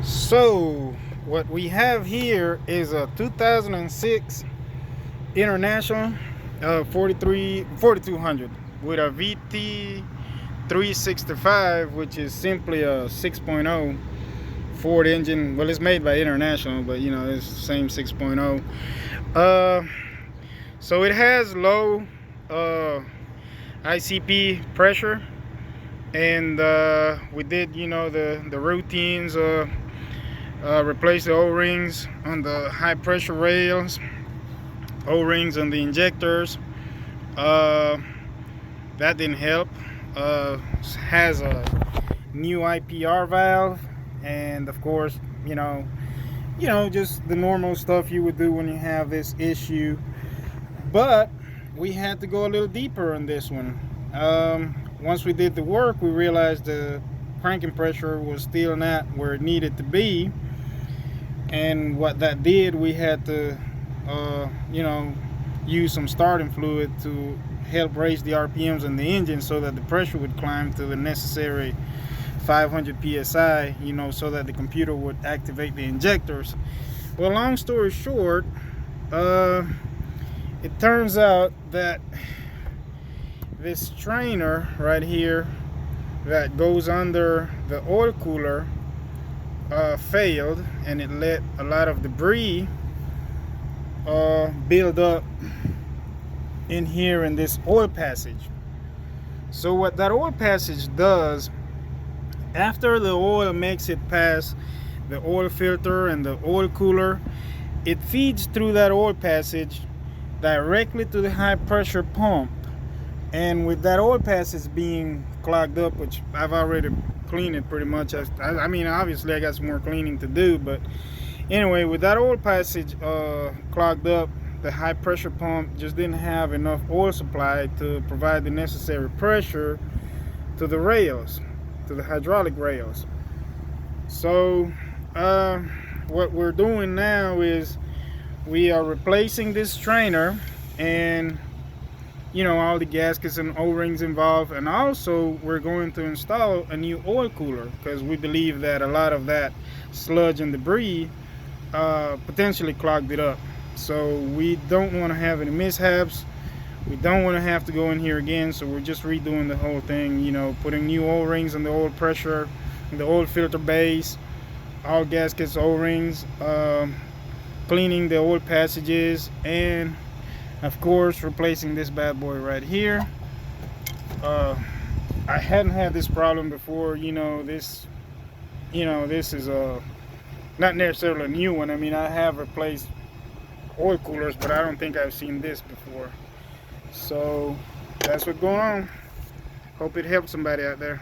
So what we have here is a 2006 International 4200 with a VT 365, which is simply a 6.0 Ford engine. Well, it's made by International, but it's the same 6.0. So it has low ICP pressure, and we did the routines. Replace the O-rings on the high pressure rails, O-rings on the injectors. That didn't help. Has a new IPR valve, and of course, just the normal stuff you would do when you have this issue. But we had to go a little deeper on this one. Once we did the work, we realized the cranking pressure was still not where it needed to be. And what that did, we had to, use some starting fluid to help raise the RPMs in the engine so that the pressure would climb to the necessary 500 psi, so that the computer would activate the injectors. Well, long story short, it turns out that this strainer right here that goes under the oil cooler failed, and it let a lot of debris build up in here in this oil passage. So what that oil passage does, after the oil makes it past the oil filter and the oil cooler, it feeds through that oil passage directly to the high pressure pump. And with that oil passage being clogged up, which I've already cleaned it pretty much. I mean, obviously I got some more cleaning to do, but anyway, with that oil passage clogged up, the high pressure pump just didn't have enough oil supply to provide the necessary pressure to the rails, to the hydraulic rails. So what we're doing now is we are replacing this strainer and all the gaskets and O-rings involved, and also we're going to install a new oil cooler because we believe that a lot of that sludge and debris potentially clogged it up. So we don't want to have any mishaps. We don't want to have to go in here again, so we're just redoing the whole thing, putting new O-rings on the oil pressure, the oil filter base, all gaskets, O-rings, cleaning the oil passages, and of course replacing this bad boy right here. I hadn't had this problem before. This is not necessarily a new one. I mean, I have replaced oil coolers, but I don't think I've seen this before. So that's what's going on. Hope it helps somebody out there.